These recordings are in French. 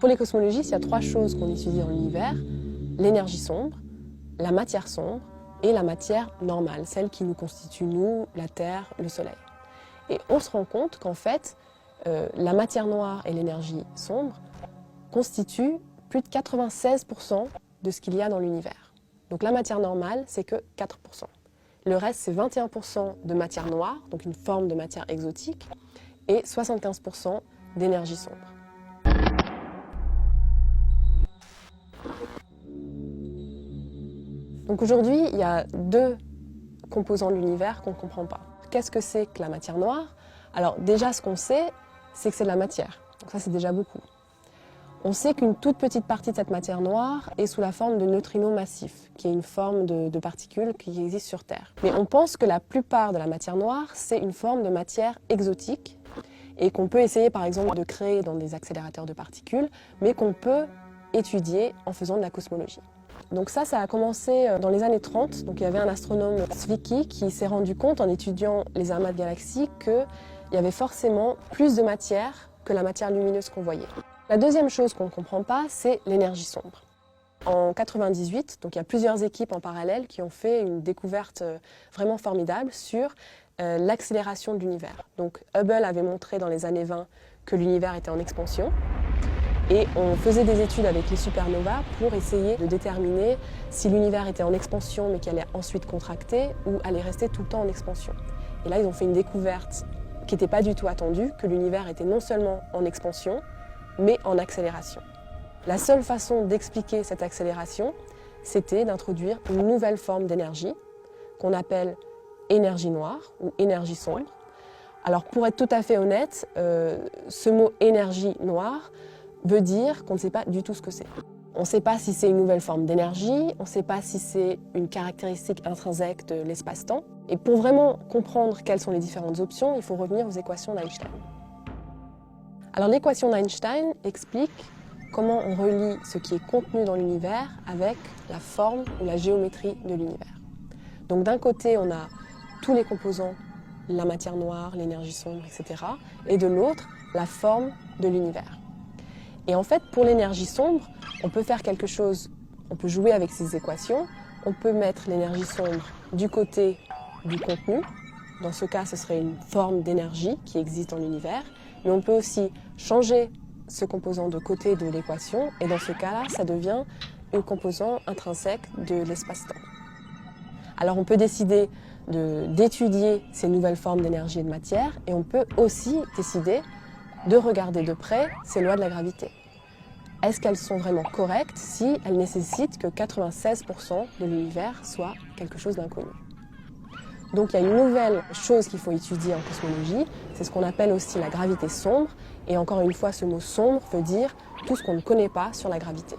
Pour les cosmologistes, il y a trois choses qu'on étudie dans l'univers: l'énergie sombre, la matière sombre et la matière normale, celle qui nous constitue, nous, la Terre, le Soleil. Et on se rend compte qu'en fait, la matière noire et l'énergie sombre constituent plus de 96% de ce qu'il y a dans l'univers. Donc la matière normale, c'est que 4%. Le reste, c'est 21% de matière noire, donc une forme de matière exotique, et 75% d'énergie sombre. Donc aujourd'hui, il y a deux composants de l'univers qu'on ne comprend pas. Qu'est-ce que c'est que la matière noire? Alors déjà, ce qu'on sait, c'est que c'est de la matière. Donc ça, c'est déjà beaucoup. On sait qu'une toute petite partie de cette matière noire est sous la forme de neutrinos massifs, qui est une forme de particules qui existe sur Terre. Mais on pense que la plupart de la matière noire, c'est une forme de matière exotique et qu'on peut essayer par exemple de créer dans des accélérateurs de particules, mais qu'on peut étudier en faisant de la cosmologie. Donc ça a commencé dans les années 30. Donc il y avait un astronome, Zwicky, qui s'est rendu compte en étudiant les amas de galaxies qu'il y avait forcément plus de matière que la matière lumineuse qu'on voyait. La deuxième chose qu'on ne comprend pas, c'est l'énergie sombre. En 98, donc il y a plusieurs équipes en parallèle qui ont fait une découverte vraiment formidable sur l'accélération de l'univers. Donc Hubble avait montré dans les années 20 que l'univers était en expansion. Et on faisait des études avec les supernovas pour essayer de déterminer si l'univers était en expansion mais qui allait ensuite contracter ou allait rester tout le temps en expansion. Et là, ils ont fait une découverte qui n'était pas du tout attendue, que l'univers était non seulement en expansion, mais en accélération. La seule façon d'expliquer cette accélération, c'était d'introduire une nouvelle forme d'énergie qu'on appelle énergie noire ou énergie sombre. Alors pour être tout à fait honnête, ce mot énergie noire veut dire qu'on ne sait pas du tout ce que c'est. On ne sait pas si c'est une nouvelle forme d'énergie, on ne sait pas si c'est une caractéristique intrinsèque de l'espace-temps. Et pour vraiment comprendre quelles sont les différentes options, il faut revenir aux équations d'Einstein. Alors l'équation d'Einstein explique comment on relie ce qui est contenu dans l'univers avec la forme ou la géométrie de l'univers. Donc d'un côté, on a tous les composants, la matière noire, l'énergie sombre, etc. Et de l'autre, la forme de l'univers. Et en fait, pour l'énergie sombre, on peut faire quelque chose, on peut jouer avec ces équations, on peut mettre l'énergie sombre du côté du contenu. Dans ce cas, ce serait une forme d'énergie qui existe dans l'univers. Mais on peut aussi changer ce composant de côté de l'équation, et dans ce cas-là, ça devient un composant intrinsèque de l'espace-temps. Alors on peut décider d'étudier ces nouvelles formes d'énergie et de matière, et on peut aussi décider de regarder de près ces lois de la gravité. Est-ce qu'elles sont vraiment correctes si elles nécessitent que 96% de l'univers soit quelque chose d'inconnu? Donc il y a une nouvelle chose qu'il faut étudier en cosmologie, c'est ce qu'on appelle aussi la gravité sombre, et encore une fois ce mot sombre veut dire tout ce qu'on ne connaît pas sur la gravité.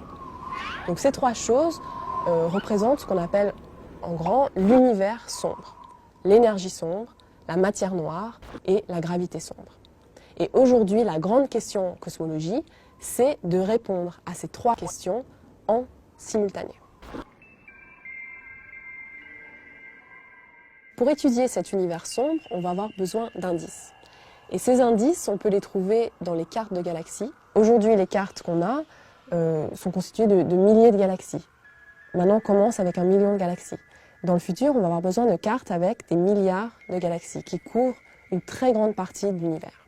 Donc ces trois choses représentent ce qu'on appelle en grand l'univers sombre, l'énergie sombre, la matière noire et la gravité sombre. Et aujourd'hui, la grande question en cosmologie, c'est de répondre à ces trois questions en simultané. Pour étudier cet univers sombre, on va avoir besoin d'indices. Et ces indices, on peut les trouver dans les cartes de galaxies. Aujourd'hui, les cartes qu'on a sont constituées de milliers de galaxies. Maintenant, on commence avec 1 million de galaxies. Dans le futur, on va avoir besoin de cartes avec des milliards de galaxies qui couvrent une très grande partie de l'univers.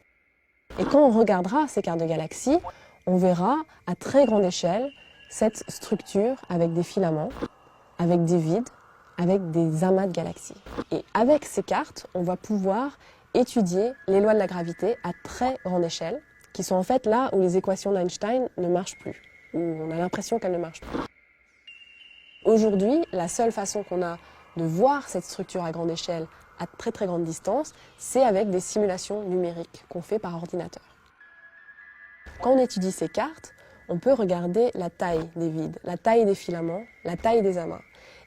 Et quand on regardera ces cartes de galaxies, on verra à très grande échelle cette structure avec des filaments, avec des vides, avec des amas de galaxies. Et avec ces cartes, on va pouvoir étudier les lois de la gravité à très grande échelle, qui sont en fait là où les équations d'Einstein ne marchent plus, où on a l'impression qu'elles ne marchent plus. Aujourd'hui, la seule façon qu'on a de voir cette structure à grande échelle à très très grande distance, c'est avec des simulations numériques qu'on fait par ordinateur. Quand on étudie ces cartes, on peut regarder la taille des vides, la taille des filaments, la taille des amas.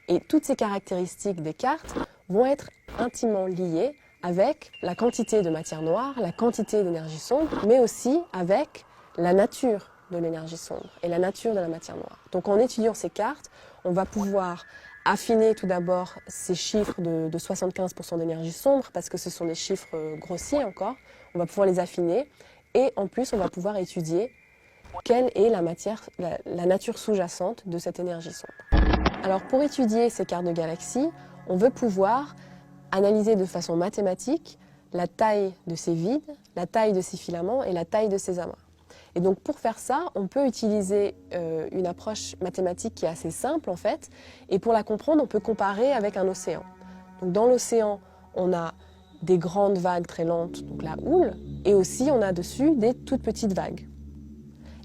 Et toutes ces caractéristiques des cartes vont être intimement liées avec la quantité de matière noire, la quantité d'énergie sombre, mais aussi avec la nature de l'énergie sombre et la nature de la matière noire. Donc en étudiant ces cartes, on va pouvoir affiner tout d'abord ces chiffres de 75% d'énergie sombre, parce que ce sont des chiffres grossiers encore. On va pouvoir les affiner et en plus on va pouvoir étudier quelle est la nature sous-jacente de cette énergie sombre. Alors pour étudier ces cartes de galaxies, on veut pouvoir analyser de façon mathématique la taille de ces vides, la taille de ces filaments et la taille de ces amas. Et donc pour faire ça, on peut utiliser une approche mathématique qui est assez simple en fait, et pour la comprendre, on peut comparer avec un océan. Donc dans l'océan, on a des grandes vagues très lentes, donc la houle, et aussi on a dessus des toutes petites vagues.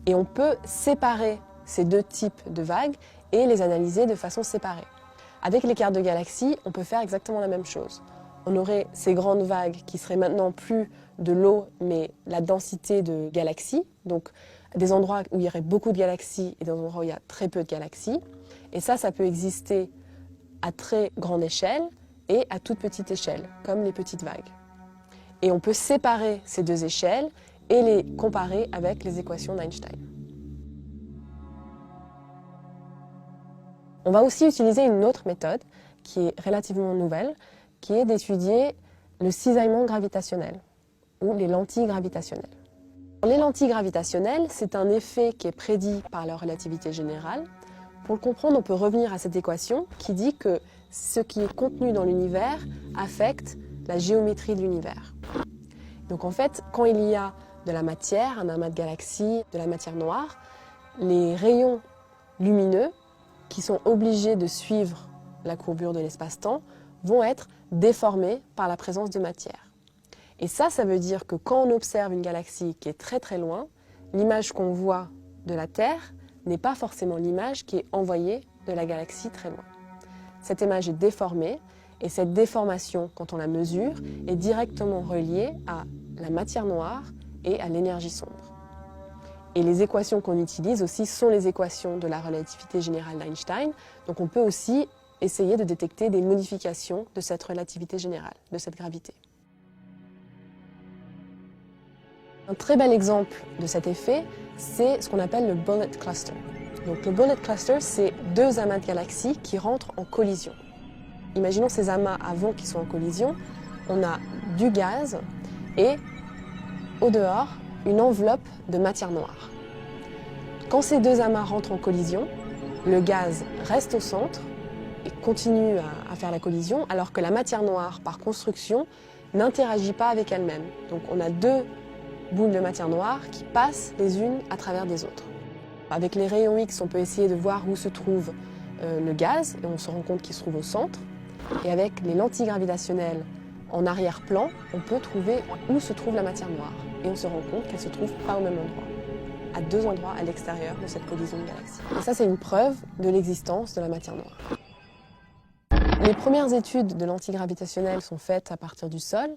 Et on peut séparer ces deux types de vagues et les analyser de façon séparée. Avec les cartes de galaxies, on peut faire exactement la même chose. On aurait ces grandes vagues qui seraient maintenant plus de l'eau, mais la densité de galaxies, donc des endroits où il y aurait beaucoup de galaxies et des endroits où il y a très peu de galaxies. Et ça peut exister à très grande échelle et à toute petite échelle, comme les petites vagues. Et on peut séparer ces deux échelles et les comparer avec les équations d'Einstein. On va aussi utiliser une autre méthode qui est relativement nouvelle, qui est d'étudier le cisaillement gravitationnel ou les lentilles gravitationnelles. Les lentilles gravitationnelles, c'est un effet qui est prédit par la relativité générale. Pour le comprendre, on peut revenir à cette équation qui dit que ce qui est contenu dans l'univers affecte la géométrie de l'univers. Donc en fait, quand il y a de la matière, un amas de galaxies, de la matière noire, les rayons lumineux qui sont obligés de suivre la courbure de l'espace-temps vont être déformés par la présence de matière. Et ça veut dire que quand on observe une galaxie qui est très très loin, l'image qu'on voit de la Terre n'est pas forcément l'image qui est envoyée de la galaxie très loin. Cette image est déformée et cette déformation, quand on la mesure, est directement reliée à la matière noire et à l'énergie sombre. Et les équations qu'on utilise aussi sont les équations de la relativité générale d'Einstein, donc on peut aussi essayer de détecter des modifications de cette relativité générale, de cette gravité. Un très bel exemple de cet effet, c'est ce qu'on appelle le bullet cluster. Donc le bullet cluster, c'est deux amas de galaxies qui rentrent en collision. Imaginons ces amas avant qu'ils soient en collision, on a du gaz et au dehors, une enveloppe de matière noire. Quand ces deux amas rentrent en collision, le gaz reste au centre et continue à faire la collision, alors que la matière noire, par construction, n'interagit pas avec elle-même. Donc on a deux boules de matière noire qui passent les unes à travers des autres. Avec les rayons X, on peut essayer de voir où se trouve le gaz, et on se rend compte qu'il se trouve au centre. Et avec les lentilles gravitationnelles en arrière-plan, on peut trouver où se trouve la matière noire. Et on se rend compte qu'elle ne se trouve pas au même endroit, à deux endroits à l'extérieur de cette collision de galaxies. Et ça, c'est une preuve de l'existence de la matière noire. Les premières études de lentilles gravitationnelles sont faites à partir du sol.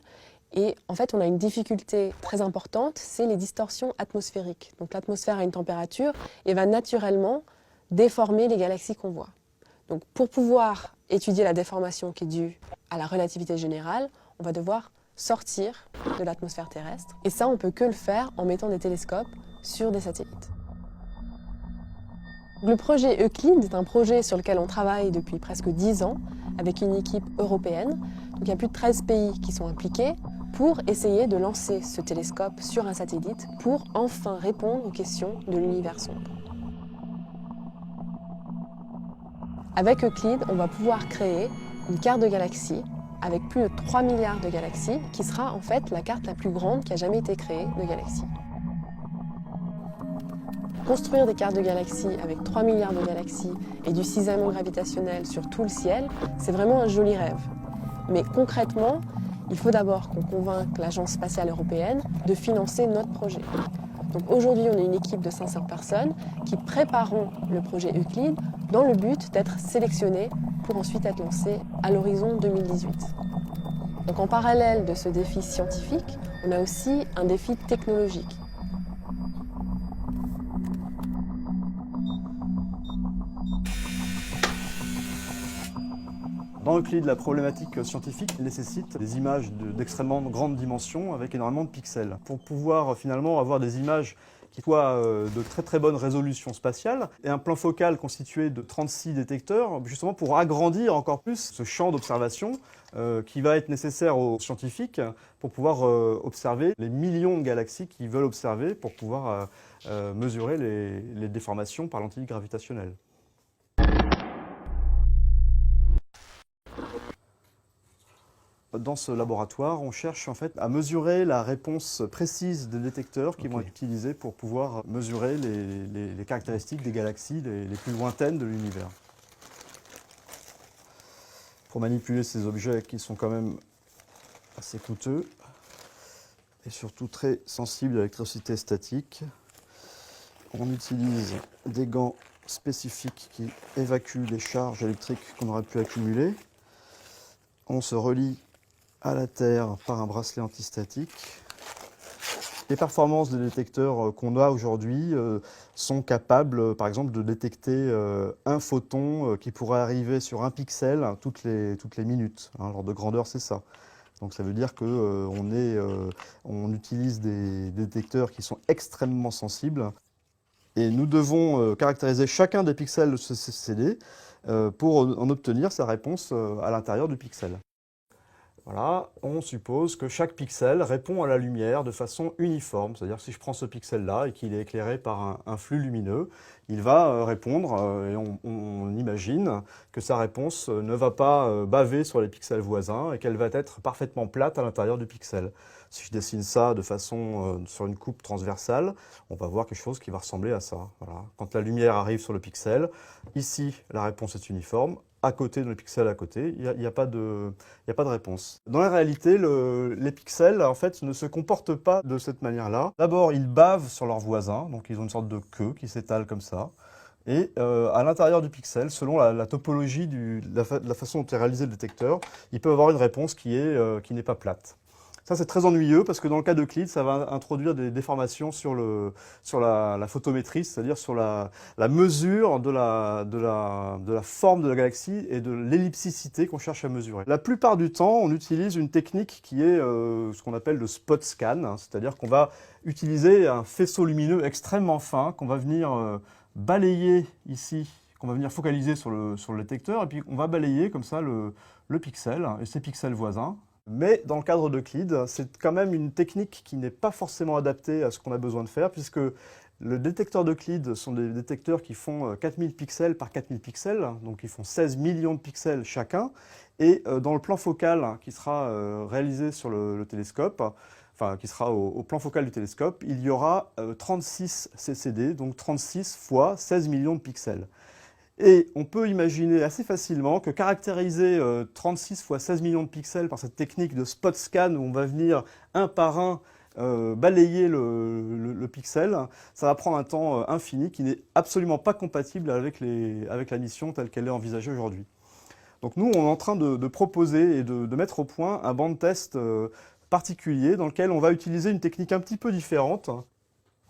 Et en fait, on a une difficulté très importante, c'est les distorsions atmosphériques. Donc l'atmosphère a une température et va naturellement déformer les galaxies qu'on voit. Donc pour pouvoir étudier la déformation qui est due à la relativité générale, on va devoir sortir de l'atmosphère terrestre. Et ça, on ne peut que le faire en mettant des télescopes sur des satellites. Le projet Euclid est un projet sur lequel on travaille depuis presque 10 ans avec une équipe européenne. Donc il y a plus de 13 pays qui sont impliqués pour essayer de lancer ce télescope sur un satellite pour enfin répondre aux questions de l'univers sombre. Avec Euclid, on va pouvoir créer une carte de galaxies avec plus de 3 milliards de galaxies qui sera en fait la carte la plus grande qui a jamais été créée de galaxies. Construire des cartes de galaxies avec 3 milliards de galaxies et du cisaillement gravitationnel sur tout le ciel, c'est vraiment un joli rêve. Mais concrètement, il faut d'abord qu'on convainque l'Agence spatiale européenne de financer notre projet. Donc aujourd'hui, on est une équipe de 500 personnes qui préparons le projet Euclid dans le but d'être sélectionnés pour ensuite être lancés à l'horizon 2018. Donc en parallèle de ce défi scientifique, on a aussi un défi technologique. Dans Euclid, la problématique scientifique nécessite des images d'extrêmement grande dimension avec énormément de pixels. Pour pouvoir finalement avoir des images qui soit de très très bonne résolution spatiale, et un plan focal constitué de 36 détecteurs, justement pour agrandir encore plus ce champ d'observation qui va être nécessaire aux scientifiques pour pouvoir observer les millions de galaxies qu'ils veulent observer pour pouvoir mesurer les déformations par lentille gravitationnelle. Dans ce laboratoire, on cherche en fait à mesurer la réponse précise des détecteurs qui vont être utilisés pour pouvoir mesurer les caractéristiques des galaxies les plus lointaines de l'univers. Pour manipuler ces objets qui sont quand même assez coûteux et surtout très sensibles à l'électricité statique, on utilise des gants spécifiques qui évacuent les charges électriques qu'on aurait pu accumuler. On se relie à la Terre par un bracelet antistatique. Les performances des détecteurs qu'on a aujourd'hui sont capables, par exemple, de détecter un photon qui pourrait arriver sur un pixel toutes les minutes. L'ordre de grandeur, c'est ça. Donc ça veut dire qu'on utilise des détecteurs qui sont extrêmement sensibles. Et nous devons caractériser chacun des pixels de ce CCD pour en obtenir sa réponse à l'intérieur du pixel. Voilà, on suppose que chaque pixel répond à la lumière de façon uniforme. C'est-à-dire que si je prends ce pixel-là et qu'il est éclairé par un flux lumineux, il va répondre et on imagine que sa réponse ne va pas baver sur les pixels voisins et qu'elle va être parfaitement plate à l'intérieur du pixel. Si je dessine ça de façon sur une coupe transversale, on va voir quelque chose qui va ressembler à ça. Voilà. Quand la lumière arrive sur le pixel, ici la réponse est uniforme. À côté, dans le pixel à côté, il n'y a pas de réponse. Dans la réalité, les pixels en fait, ne se comportent pas de cette manière-là. D'abord, ils bavent sur leurs voisins, donc ils ont une sorte de queue qui s'étale comme ça. Et à l'intérieur du pixel, selon la topologie, la façon dont est réalisé le détecteur, ils peuvent avoir une réponse qui n'est pas plate. Ça, c'est très ennuyeux parce que dans le cas d'Euclide, ça va introduire des déformations sur la photométrie, c'est-à-dire sur la mesure de la forme de la galaxie et de l'ellipticité qu'on cherche à mesurer. La plupart du temps, on utilise une technique qui est ce qu'on appelle le spot scan, c'est-à-dire qu'on va utiliser un faisceau lumineux extrêmement fin qu'on va venir balayer ici, qu'on va venir focaliser sur le détecteur, et puis on va balayer comme ça le pixel et ses pixels voisins. Mais dans le cadre d'Euclide, c'est quand même une technique qui n'est pas forcément adaptée à ce qu'on a besoin de faire, puisque le détecteur d'Euclide sont des détecteurs qui font 4000 pixels par 4000 pixels, donc ils font 16 millions de pixels chacun. Et dans le plan focal qui sera réalisé sur le télescope, enfin qui sera au plan focal du télescope, il y aura 36 CCD, donc 36 fois 16 millions de pixels. Et on peut imaginer assez facilement que caractériser 36 fois 16 millions de pixels par cette technique de spot scan où on va venir un par un balayer le pixel, ça va prendre un temps infini qui n'est absolument pas compatible avec la mission telle qu'elle est envisagée aujourd'hui. Donc nous, on est en train de proposer et de mettre au point un banc de test particulier dans lequel on va utiliser une technique un petit peu différente.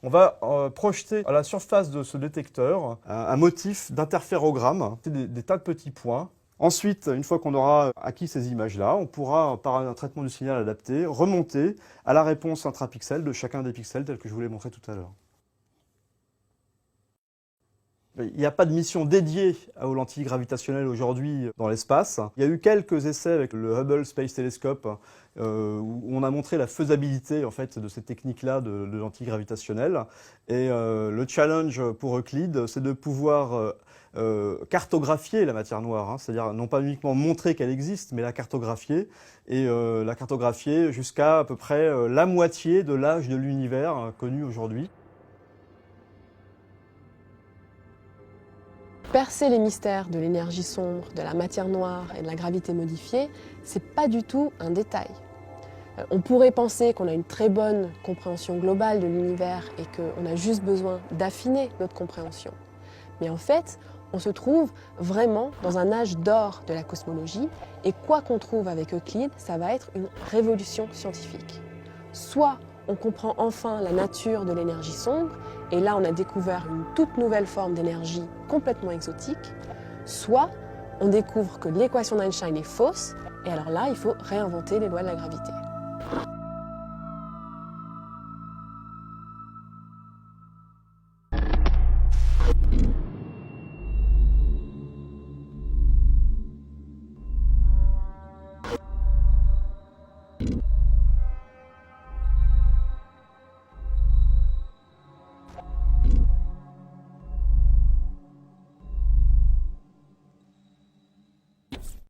On va projeter à la surface de ce détecteur un motif d'interférogramme, des tas de petits points. Ensuite, une fois qu'on aura acquis ces images-là, on pourra, par un traitement du signal adapté, remonter à la réponse intrapixel de chacun des pixels, tel que je vous l'ai montré tout à l'heure. Il n'y a pas de mission dédiée aux lentilles gravitationnelles aujourd'hui dans l'espace. Il y a eu quelques essais avec le Hubble Space Telescope où on a montré la faisabilité en fait, de ces techniques-là de lentilles gravitationnelles. Et le challenge pour Euclide, c'est de pouvoir cartographier la matière noire, hein, c'est-à-dire non pas uniquement montrer qu'elle existe, mais la cartographier, et la cartographier jusqu'à peu près la moitié de l'âge de l'univers connu aujourd'hui. Percer les mystères de l'énergie sombre, de la matière noire et de la gravité modifiée, c'est pas du tout un détail. On pourrait penser qu'on a une très bonne compréhension globale de l'univers et qu'on a juste besoin d'affiner notre compréhension. Mais en fait, on se trouve vraiment dans un âge d'or de la cosmologie et quoi qu'on trouve avec Euclide, ça va être une révolution scientifique. Soit on comprend enfin la nature de l'énergie sombre, et là on a découvert une toute nouvelle forme d'énergie complètement exotique, soit on découvre que l'équation d'Einstein est fausse, et alors là il faut réinventer les lois de la gravité.